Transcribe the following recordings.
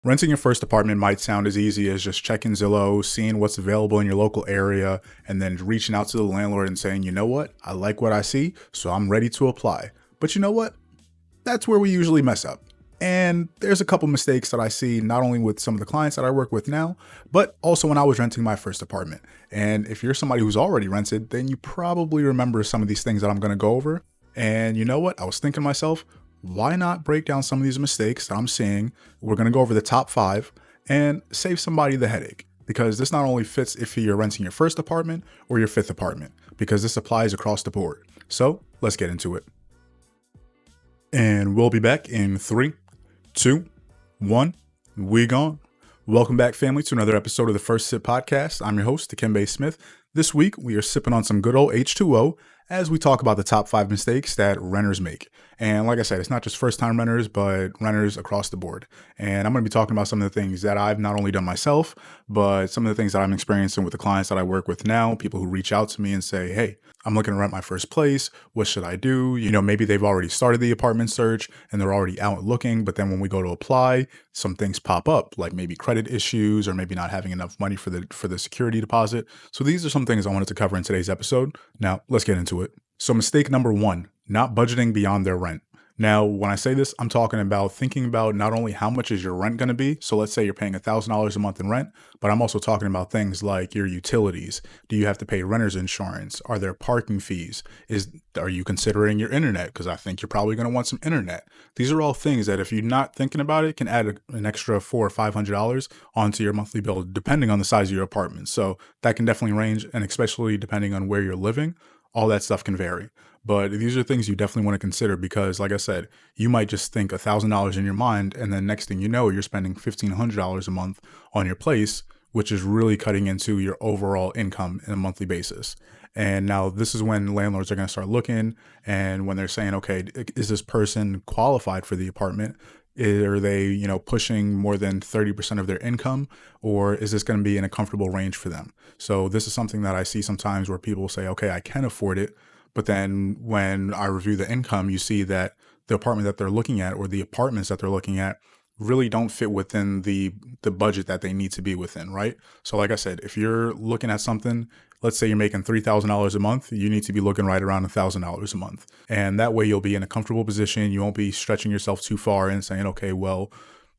Renting your first apartment might sound as easy as just checking Zillow, seeing what's available in your local area, and then reaching out to the landlord and saying, you know what, I like what I see, so I'm ready to apply. But you know what? That's where we usually mess up. And there's a couple mistakes that I see not only with some of the clients that I work with now, but also when I was renting my first apartment. And if you're somebody who's already rented, then you probably remember some of these things that I'm going to go over. And you know what? I was thinking to myself, why not break down some of these mistakes that I'm seeing? We're going to go over the top 5 and save somebody the headache, because this not only fits if you're renting your first apartment or your 5th apartment, because this applies across the board. So let's get into it. And we'll be back in 3, 2, 1. We gone. Welcome back, family, to another episode of the First Sip Podcast. I'm your host, Dekimbe Smith. This week, we are sipping on some good old H2O as we talk about the top 5 mistakes that renters make. And like I said, it's not just first-time renters, but renters across the board. And I'm going to be talking about some of the things that I've not only done myself, but some of the things that I'm experiencing with the clients that I work with now, people who reach out to me and say, hey, I'm looking to rent my first place. What should I do? You know, maybe they've already started the apartment search and they're already out looking, but then when we go to apply, some things pop up, like maybe credit issues or maybe not having enough money for the security deposit. So these are some things I wanted to cover in today's episode. Now, let's get into it. So mistake number 1, not budgeting beyond their rent. Now, when I say this, I'm talking about thinking about not only how much is your rent going to be. So let's say you're paying $1,000 a month in rent, but I'm also talking about things like your utilities. Do you have to pay renter's insurance? Are there parking fees? Are you considering your internet? Because I think you're probably going to want some internet. These are all things that if you're not thinking about it, can add an extra $400 or $500 onto your monthly bill, depending on the size of your apartment. So that can definitely range, and especially depending on where you're living, all that stuff can vary. But these are things you definitely want to consider because, like I said, you might just think $1,000 in your mind, and then next thing you know, you're spending $1,500 a month on your place, which is really cutting into your overall income in a monthly basis. And now this is when landlords are going to start looking, and when they're saying, okay, is this person qualified for the apartment? Are they, pushing more than 30% of their income, or is this going to be in a comfortable range for them? So this is something that I see sometimes where people say, okay, I can afford it. But then when I review the income, you see that the apartment that they're looking at or the apartments that they're looking at really don't fit within the budget that they need to be within, right? So like I said, if you're looking at something, let's say you're making $3,000 a month, you need to be looking right around $1,000 a month. And that way you'll be in a comfortable position. You won't be stretching yourself too far and saying, okay, well,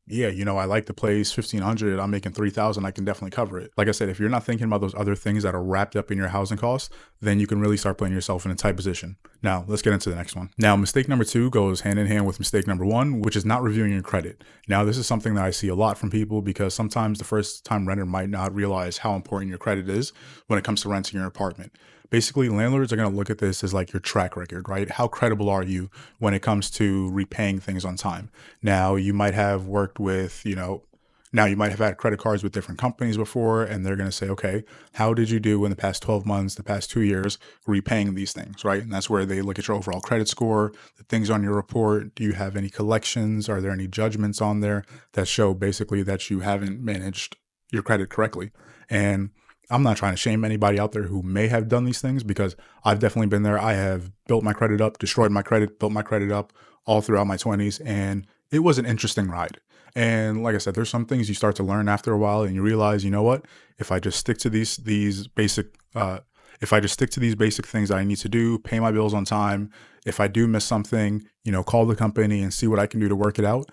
yeah, I like the place, 1,500, I'm making 3,000, I can definitely cover it. Like I said, if you're not thinking about those other things that are wrapped up in your housing costs, then you can really start putting yourself in a tight position. Now, let's get into the next one. Now, mistake number 2 goes hand in hand with mistake number 1, which is not reviewing your credit. Now, this is something that I see a lot from people because sometimes the first time renter might not realize how important your credit is when it comes to renting your apartment. Basically, landlords are going to look at this as like your track record, right? How credible are you when it comes to repaying things on time? Now, you might have worked with, now you might have had credit cards with different companies before, and they're going to say, okay, how did you do in the past 12 months, the past 2 years, repaying these things, right? And that's where they look at your overall credit score, the things on your report. Do you have any collections? Are there any judgments on there that show basically that you haven't managed your credit correctly? And I'm not trying to shame anybody out there who may have done these things because I've definitely been there. I have built my credit up, destroyed my credit, built my credit up all throughout my 20s. And it was an interesting ride. And like I said, there's some things you start to learn after a while and you realize, you know what, if I just stick to these basic things that I need to do, pay my bills on time, if I do miss something, call the company and see what I can do to work it out.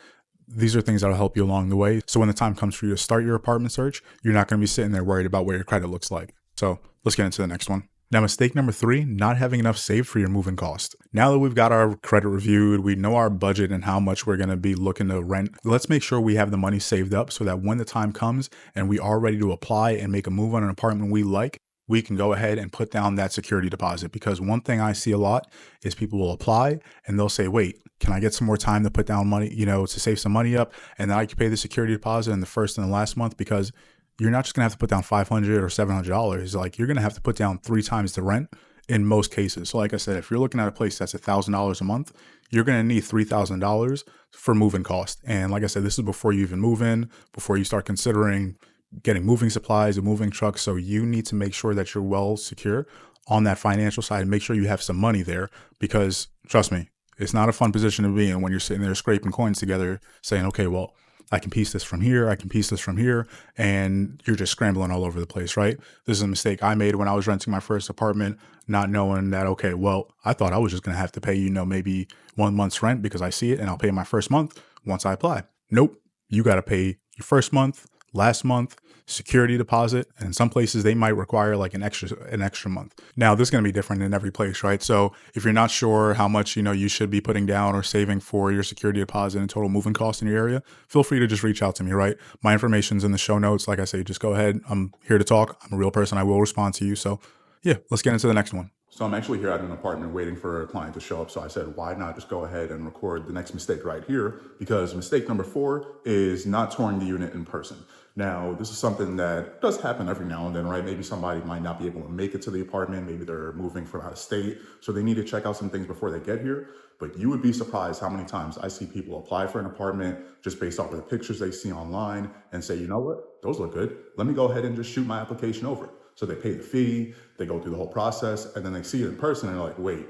These are things that'll help you along the way. So when the time comes for you to start your apartment search, you're not going to be sitting there worried about what your credit looks like. So let's get into the next one. Now, mistake number 3, not having enough saved for your moving cost. Now that we've got our credit reviewed, we know our budget and how much we're going to be looking to rent. Let's make sure we have the money saved up so that when the time comes and we are ready to apply and make a move on an apartment we like, we can go ahead and put down that security deposit. Because one thing I see a lot is people will apply and they'll say, wait, can I get some more time to put down money, to save some money up, and then I can pay the security deposit in the first and the last month? Because you're not just gonna have to put down $500 or $700. Like, you're gonna have to put down 3 times the rent in most cases. So like I said, if you're looking at a place that's $1,000 a month, you're gonna need $3,000 for moving cost. And like I said, this is before you even move in, before you start considering getting moving supplies and moving trucks. So you need to make sure that you're well secure on that financial side and make sure you have some money there, because trust me, it's not a fun position to be in when you're sitting there scraping coins together saying, okay, well, I can piece this from here. I can piece this from here. And you're just scrambling all over the place, right? This is a mistake I made when I was renting my first apartment, not knowing that, okay, well, I thought I was just going to have to pay, maybe 1 month's rent because I see it and I'll pay my first month once I apply. Nope. You got to pay your first month, last month, security deposit, and in some places they might require like an extra month. Now this is going to be different in every place, right? So if you're not sure how much you should be putting down or saving for your security deposit and total moving costs in your area, feel free to just reach out to me, right? My information's in the show notes. Like I say, just go ahead. I'm here to talk. I'm a real person. I will respond to you. So yeah, let's get into the next one. So I'm actually here at an apartment waiting for a client to show up. So I said, why not just go ahead and record the next mistake right here? Because mistake number 4 is not touring the unit in person. Now, this is something that does happen every now and then, right? Maybe somebody might not be able to make it to the apartment. Maybe they're moving from out of state. So they need to check out some things before they get here. But you would be surprised how many times I see people apply for an apartment just based off of the pictures they see online and say, you know what, those look good. Let me go ahead and just shoot my application over. So they pay the fee, they go through the whole process, and then they see it in person and they're like, wait,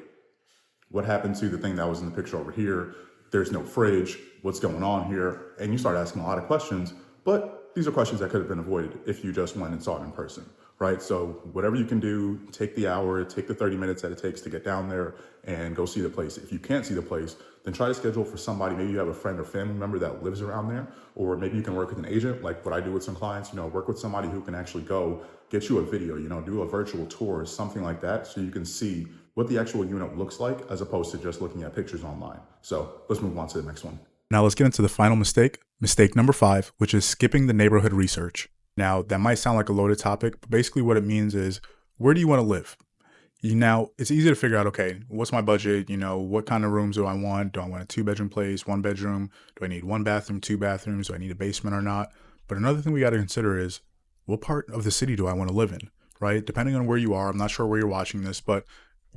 what happened to the thing that was in the picture over here? There's no fridge. What's going on here? And you start asking a lot of questions, but these are questions that could have been avoided if you just went and saw it in person, right? So whatever you can do, take the hour, take the 30 minutes that it takes to get down there and go see the place. If you can't see the place, then try to schedule for somebody. Maybe you have a friend or family member that lives around there, or maybe you can work with an agent, like what I do with some clients, work with somebody who can actually go get you a video, do a virtual tour or something like that, so you can see what the actual unit looks like as opposed to just looking at pictures online. So let's move on to the next one. Now let's get into the final mistake number 5, which is skipping the neighborhood research. Now that might sound like a loaded topic, but basically what it means is, where do you want to live? Now it's easy to figure out, okay, what's my budget? What kind of rooms do I want? Do I want a 2-bedroom place, 1 bedroom? Do I need 1 bathroom, 2 bathrooms? Do I need a basement or not? But another thing we got to consider is, what part of the city do I want to live in, right? Depending on where you are, I'm not sure where you're watching this, but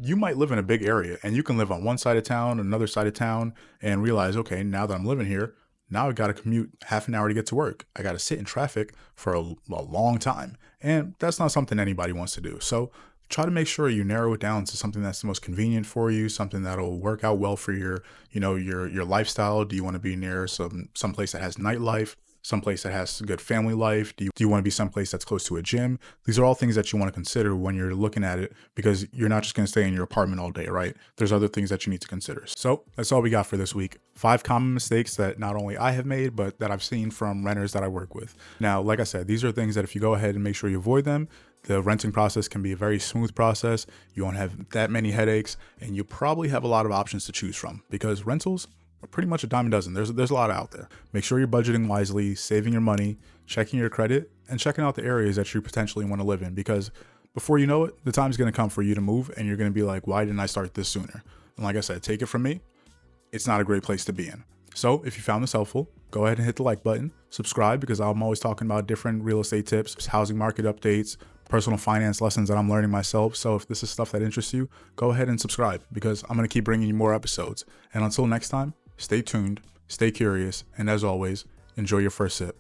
you might live in a big area and you can live on one side of town, another side of town, and realize, okay, now that I'm living here, now I got to commute half an hour to get to work. I got to sit in traffic for a long time. And that's not something anybody wants to do. So try to make sure you narrow it down to something that's the most convenient for you, something that'll work out well for your lifestyle. Do you want to be near some place that has nightlife? Someplace that has good family life? Do you want to be someplace that's close to a gym? These are all things that you want to consider when you're looking at it, because you're not just going to stay in your apartment all day, right? There's other things that you need to consider. So that's all we got for this week. 5 common mistakes that not only I have made, but that I've seen from renters that I work with. Now, like I said, these are things that if you go ahead and make sure you avoid them, the renting process can be a very smooth process. You won't have that many headaches, and you probably have a lot of options to choose from, because rentals are pretty much a dime a dozen. There's a lot out there. Make sure you're budgeting wisely, saving your money, checking your credit, and checking out the areas that you potentially want to live in, because before you know it, the time's going to come for you to move and you're going to be like, why didn't I start this sooner? And like I said, take it from me, it's not a great place to be in. So if you found this helpful, go ahead and hit the like button, subscribe, because I'm always talking about different real estate tips, housing market updates, personal finance lessons that I'm learning myself. So if this is stuff that interests you, go ahead and subscribe, because I'm going to keep bringing you more episodes. And until next time, stay tuned, stay curious, and as always, enjoy your first sip.